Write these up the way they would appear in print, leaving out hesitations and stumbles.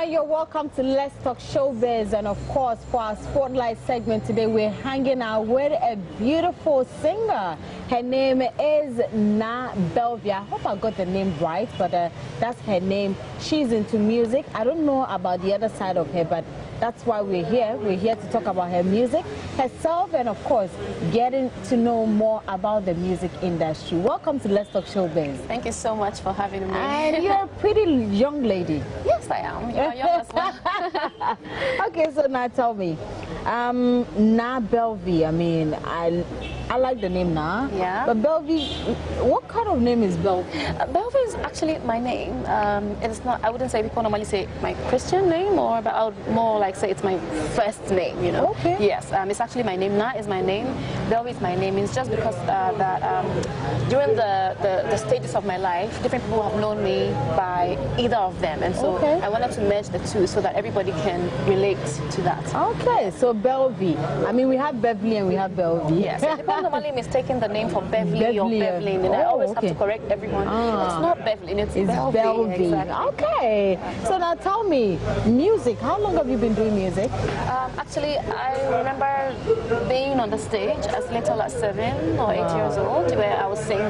you're welcome to Let's Talk Showbiz. And of course, for our Spotlight segment today, we're hanging out with a beautiful singer. Her name is Na Belvia. I hope I got the name right, but that's her name. She's into music. I don't know about the other side of her, but that's why we're here. We're here to talk about her music, herself, and of course, getting to know more about the music industry. Welcome to Let's Talk Showbiz. Thank you so much for having me. And you're a pretty young lady. Yes, I am. You're young as well. Okay, so now tell me, Na Belvia. I mean, I like the name Na. Yeah. But Belvia, what kind of name is Belvia? Belvia is actually my name. It's not. I wouldn't say people normally say my Christian name, but I would more like say it's my first name. You know. Okay. Yes. It's actually my name. Na is my name. Belvia is my name. It's just because during the stages of my life, different people have known me by either of them, and so I wanted to merge the two so that everybody can relate to that. Okay. So Belvia. I mean, we have Beverly and we have Belvia. Yes. People normally mistaken the name for Beverly or Bevelyn, and I always have to correct everyone. It's not Bevelyn, it's Belvia. Exactly. Okay. So now tell me, music. How long have you been doing music? Actually, I remember being on the stage as little as 7 or 8 years old, where I was singing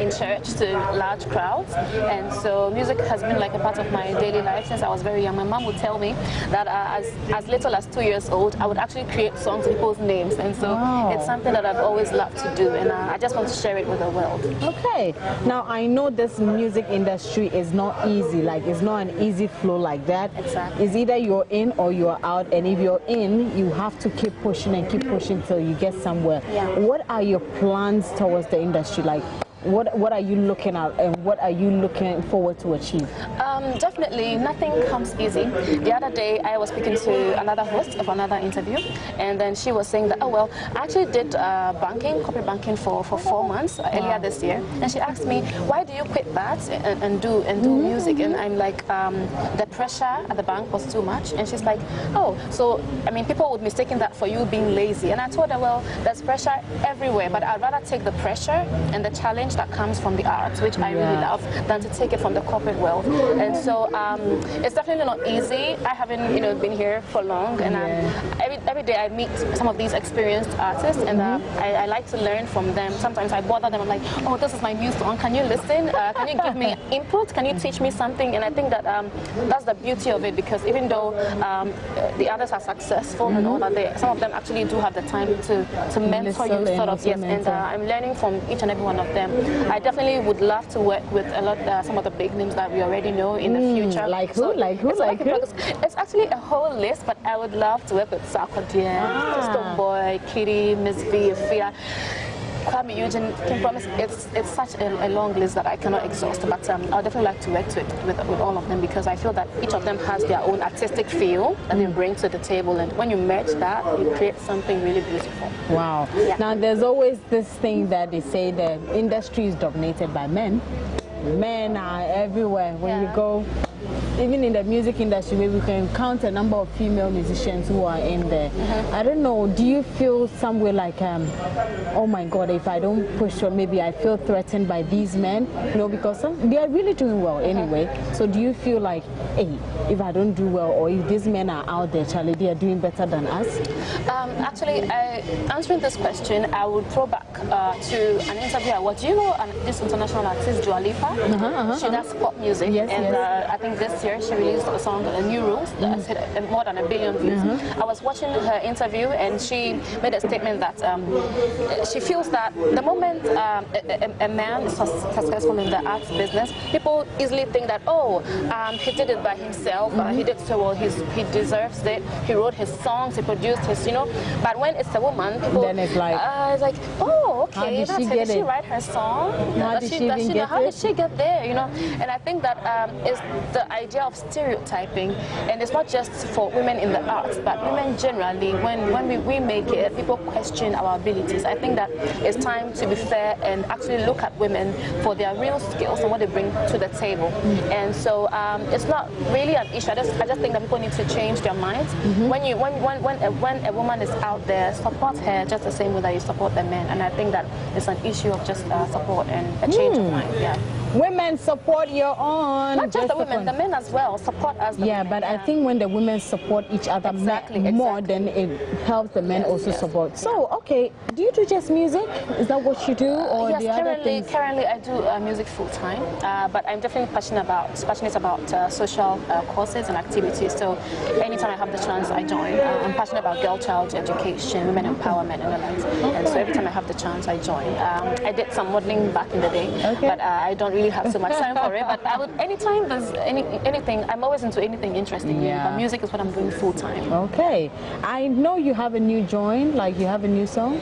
in church to large crowds, and so music has been like a part of my daily life since I was very young. My mom would tell me that as little as 2 years old, I would actually create songs with people's names, and so it's something that I've always loved to do, and I just want to share it with the world. Okay. Now, I know this music industry is not easy. Like, it's not an easy flow like that. Exactly. It's either you're in or you're out, and if you're in, you have to keep pushing and keep pushing till you get somewhere. Yeah. What are your plans towards the industry? Like, what are you looking at, and what are you looking forward to achieve? Definitely, nothing comes easy. The other day, I was speaking to another host of another interview, and then she was saying that, oh well, I actually did corporate banking for 4 months earlier this year, and she asked me, why do you quit that and do music? And I'm like, the pressure at the bank was too much, and she's like, oh, so I mean, people would mistake that for you being lazy, and I told her, well, there's pressure everywhere, but I'd rather take the pressure and the challenge that comes from the arts, which I really love, than to take it from the corporate world. And so it's definitely not easy. I haven't been here for long, and every day I meet some of these experienced artists, and I like to learn from them. Sometimes I bother them. I'm like, oh, this is my new song, can you listen? Can you give me input? Can you teach me something? And I think that that's the beauty of it, because even though the others are successful and all that, some of them actually do have the time to mentor you, sort of. Yes, and I'm learning from each and every one of them. I definitely would love to work with some of the big names that we already know in the future. Like who? It's actually a whole list, but I would love to work with Sarkodie, Stone Boy, Kitty, Miss V, Fia, Kwame Eugene, Kim Promise. It's such a long list that I cannot exhaust, but I'd definitely like to work with all of them, because I feel that each of them has their own artistic feel that they bring to the table, and when you merge that, you create something really beautiful. Wow. Yeah. Now, there's always this thing that they say the industry is dominated by men. Men are everywhere. When we go, even in the music industry, where we can count a number of female musicians who are in there. I don't know, do you feel somewhere like, oh my God, if I don't push, or maybe I feel threatened by these men, because they are really doing well anyway. So do you feel like, hey, if I don't do well, or if these men are out there, Charlie, they are doing better than us? Actually, answering this question, I would throw back to an interview I watched. Do you know this international artist, Dua Lipa? She does pop music, and I think this year she released a song, New Rules, that has hit more than 1 billion views. I was watching her interview, and she made a statement that she feels that the moment a man is successful in the arts business, people easily think that, oh, he did it by himself, he did so well, he deserves it, he wrote his songs, he produced his, but when it's a woman, people, then it's like, oh, okay, that's it. Did she write her song? How did she get there? And I think that is the idea of stereotyping, and it's not just for women in the arts, but women generally. When we make it, people question our abilities. I think that it's time to be fair and actually look at women for their real skills and what they bring to the table. And so it's not really an issue. I just think that people need to change their minds. When a woman is out there, support her just the same way that you support the men. And I think that it's an issue of just support and a change of mind. Yeah. Women support your own. Not just the women, the men as well support us. Yeah, but I think when the women support each other more, then it helps the men also support. So, okay, do you do just music? Is that what you do, or yes, the other things? Currently I do music full time, but I'm definitely passionate about social causes and activities. So anytime I have the chance, I join. I'm passionate about girl-child education, women empowerment, and all that. And so every time I have the chance, I join. I did some modeling back in the day, but I don't really have so much time for it. But I would, anytime there's anything, I'm always into anything interesting. But music is what I'm doing full time. Okay, I know you have a new joint, like you have a new song.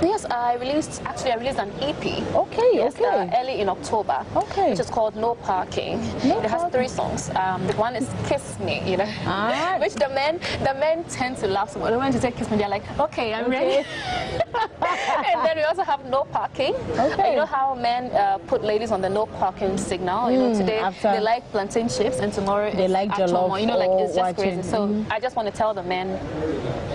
Yes, I released an EP. Okay, yes, early in October. Okay. Which is called No Parking. It has 3 songs. One is Kiss Me, you know, which the men tend to laugh. So when they say Kiss Me, they're like, okay, I'm ready. And then we also have No Parking. Okay. You know how men put ladies on the no parking signal. You know, today they like plantain chips, and tomorrow they like jollof. You know, like it's just crazy. So I just want to tell the men,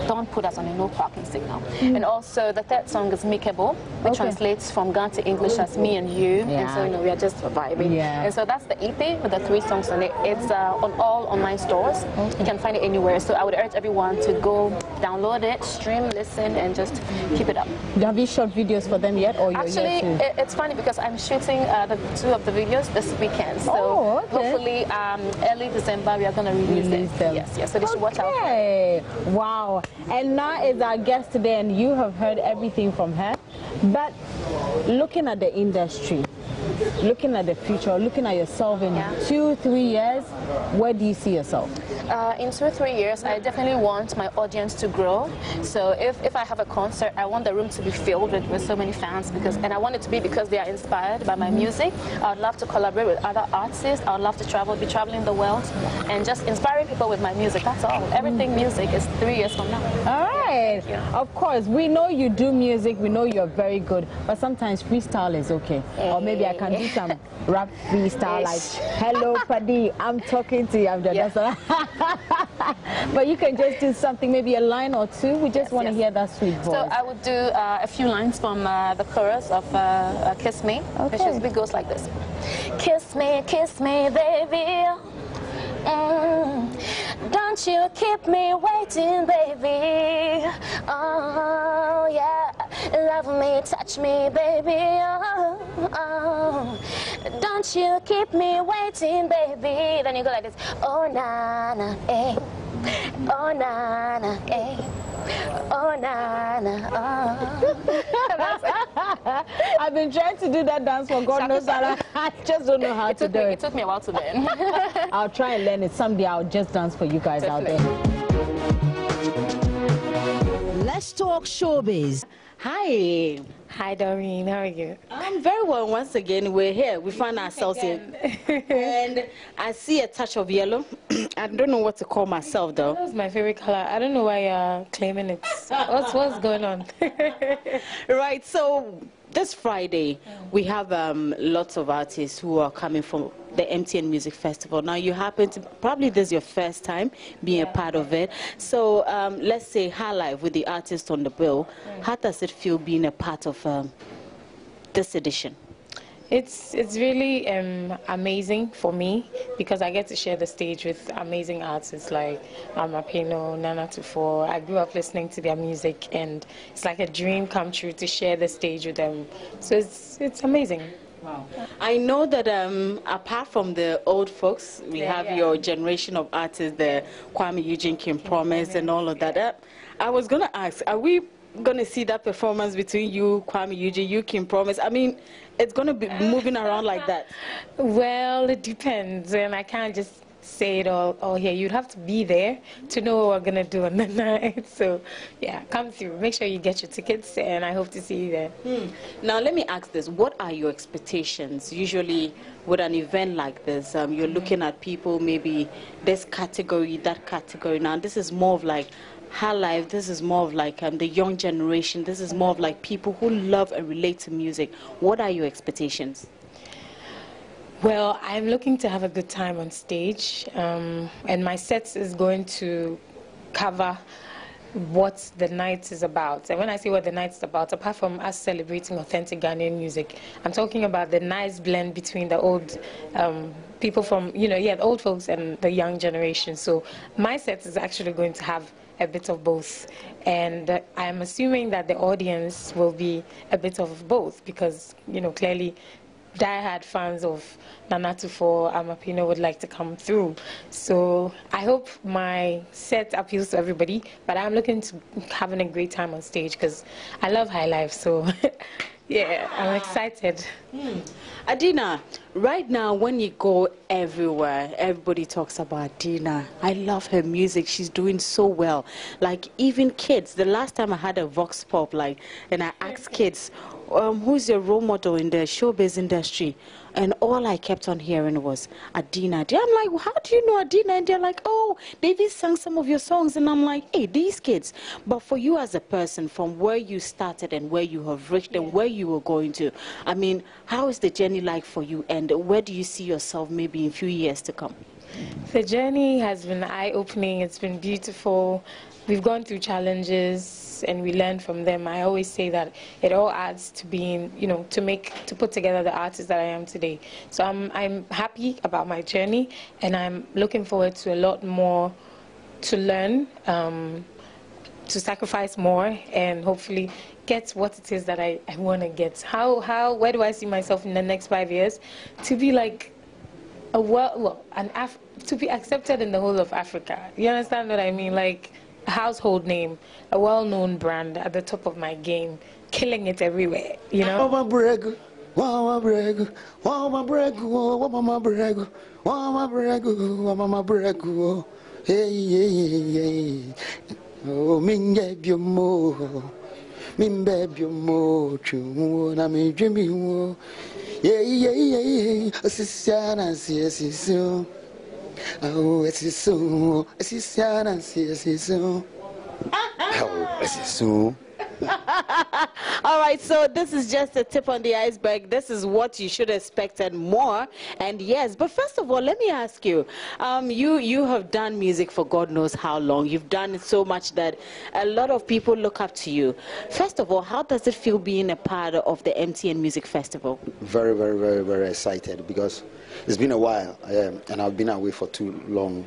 don't put us on a no parking signal. And also the third song is Mikeable, which translates from Ghana to English as me and you. And so, you know, we are just vibing. And so that's the EP with the 3 songs on it. It's on all online stores. You can find it anywhere. So I would urge everyone to go download it, stream, listen, and just keep it up. Have you shot videos for them yet, or you're actually it's funny because I'm shooting the 2 of the videos this weekend. So hopefully early December we are going to release them. Yes, so they should watch out for it. Wow. And now is our guest today, and you have heard everything from her. But looking at the industry, looking at the future, looking at yourself in 2-3 years, where do you see yourself? In 2 or 3 years, I definitely want my audience to grow. So if I have a concert, I want the room to be filled with so many fans, and I want it to be because they are inspired by my music. I would love to collaborate with other artists. I would love to be traveling the world, and just inspiring people with my music. That's all. Everything music is 3 years from now. All right. Of course, we know you do music. We know you're very good, but sometimes freestyle is okay. Or maybe I can do some rap freestyle, like, hello, Paddy, I'm talking to you. I'm the But you can just do something, maybe a line or 2. We just want to hear that sweet voice. So I would do a few lines from the chorus of Kiss Me, which goes like this. Kiss me, baby. Don't you keep me waiting, baby. Oh, yeah. Love me, touch me, baby. Oh. Don't you keep me waiting, baby. Then you go like this. Oh, na-na, eh. Oh, na-na, eh. Oh, na-na, oh. I've been trying to do that dance for God knows that I just don't know how to do it. It took me a while to learn. I'll try and learn it. Someday I'll just dance for you guys out there. Let's talk showbiz. Hi. Hi, Doreen. How are you? I'm very well. Once again, we're here. We find ourselves here. And I see a touch of yellow. I don't know what to call myself, though. That's my favorite color. I don't know why you're claiming it. What's going on? Right. So this Friday, we have lots of artists who are coming from the MTN Music Festival. Now, you happen to, probably this is your first time being a part of it. So let's say High Life with the artist on the bill. How does it feel being a part of this edition? It's really amazing for me because I get to share the stage with amazing artists like Amapino, Nana Tufo. I grew up listening to their music, and it's like a dream come true to share the stage with them. So it's amazing. Wow. I know that apart from the old folks, we have your generation of artists, the Kwame Eugene, Kim Promise, and all of that. I was going to ask, are we going to see that performance between you, Kwame Eugene, you, Kim Promise? I mean, it's going to be moving around like that. Well, it depends, and I can't just say it all here. You'd have to be there to know what we're going to do on the night. So, yeah, come through. Make sure you get your tickets, and I hope to see you there. Now, let me ask this. What are your expectations? Usually, with an event like this, you're looking at people, maybe this category, that category. Now, this is more of like High Life. This is more of like the young generation. This is more of like people who love and relate to music. What are your expectations? Well, I'm looking to have a good time on stage, and my sets is going to cover what the night is about. And when I say what the night is about, apart from us celebrating authentic Ghanaian music, I'm talking about the nice blend between the old people from, the old folks and the young generation. So my set is actually going to have a bit of both. And I'm assuming that the audience will be a bit of both because, clearly diehard fans of Nana Tufo Amapino would like to come through. So I hope my set appeals to everybody, but I'm looking to having a great time on stage because I love high life. So yeah, I'm excited. Adina, right now when you go everywhere, everybody talks about Adina. I love her music. She's doing so well. Like even kids, the last time I had a Vox Pop, and I asked kids, who's your role model in the showbiz industry? And all I kept on hearing was Adina. I'm like, how do you know Adina? And they're like, oh, David sang some of your songs. And I'm like, hey, these kids. But for you as a person, from where you started and where you have reached and where you were going to, I mean, how is the journey like for you? And where do you see yourself maybe in a few years to come? The journey has been eye-opening. It's been beautiful. We've gone through challenges and we learn from them. I always say that it all adds to being, to put together the artist that I am today. So I'm happy about my journey and I'm looking forward to a lot more to learn, to sacrifice more and hopefully get what it is that I want to get. Where do I see myself in the next 5 years? To be like to be accepted in the whole of Africa. You understand what I mean? Like a household name, a well-known brand at the top of my game, killing it everywhere, Oh, it's so. All right, so this is just a tip on the iceberg. This is what you should expect and more. And yes, but first of all, let me ask you, you have done music for God knows how long. You've done it so much that a lot of people look up to you. First of all, how does it feel being a part of the MTN Music Festival? Very, very, very, very excited because it's been a while and I've been away for too long.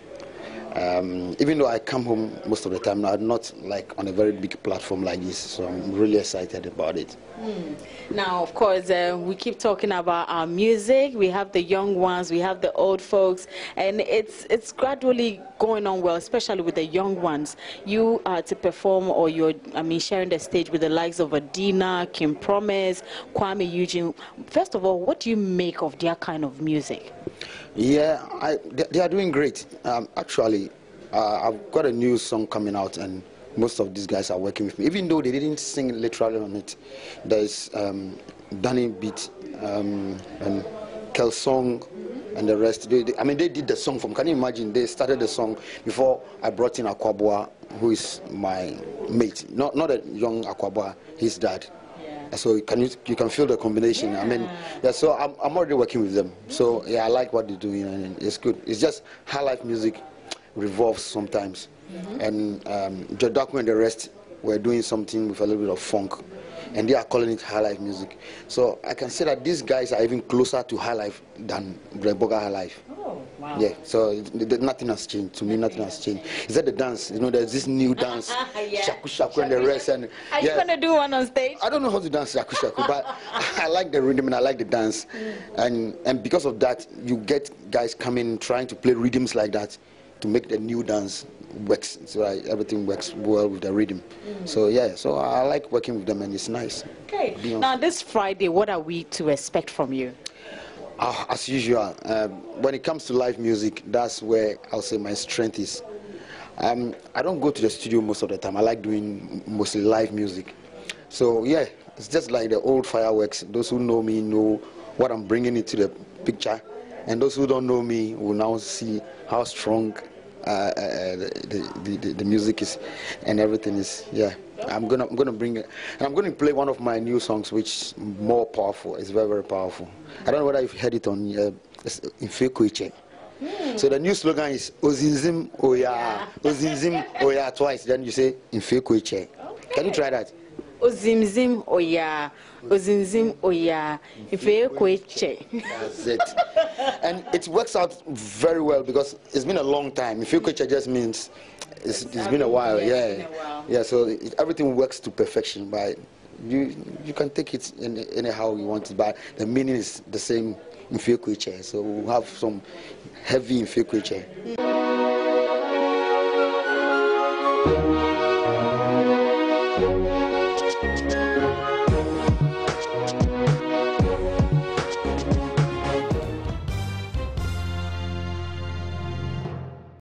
Even though I come home most of the time, I'm not like on a very big platform like this, so I'm really excited about it. Now, of course, we keep talking about our music. We have the young ones, we have the old folks, and it's gradually going on well, especially with the young ones. You to perform, or you're, sharing the stage with the likes of Adina, Kim Promise, Kwame Eugene. First of all, what do you make of their kind of music? Yeah, they are doing great. Actually, I've got a new song coming out, and most of these guys are working with me. Even though they didn't sing literally on it, there's Danny Beat and Kel Song and the rest. They did the song from. Can you imagine? They started the song before I brought in Akwabua, who is my mate. Not a young Akwabua, his dad. So you can feel the combination. Yeah. So I'm already working with them. So yeah, I like what they're doing, and it's good. It's just high life music revolves sometimes, and Jodaku and the rest were doing something with a little bit of funk, and they are calling it high life music. So I can say that these guys are even closer to high life than Breboga High Life. Oh, wow. Yeah, so nothing has changed. To me, nothing has changed. Is that the dance? There's this new dance, shaku shaku and the rest. And are you going to do one on stage? I don't know how to dance shaku shaku, but I like the rhythm and I like the dance. And because of that, you get guys coming trying to play rhythms like that to make the new dance works, so everything works well with the rhythm. So yeah, so I like working with them and it's nice. Okay. Now this Friday, what are we to expect from you? As usual, when it comes to live music, that's where I'll say my strength is. I don't go to the studio most of the time. I like doing mostly live music. So yeah, it's just like the old fireworks. Those who know me know what I'm bringing into the picture, and those who don't know me will now see how strong the music is and everything is. Yeah, I'm gonna bring it, and I'm gonna play one of my new songs, which is more powerful. It's very, very powerful. I don't know whether you've heard it on in Fekuiche. So the new slogan is Ozinzim Oya. Ozinzim Oya twice. Then you say Infekweche. Can you try that? Ozimzim Oya. Ozinzim Oya. Infekweche. That's it. And it works out very well because it's been a long time. Infekweche just means it's been a while. Yeah. So everything works to perfection. But you can take it anyhow you want it. But the meaning is the same. So we'll have some heavy Infekweche.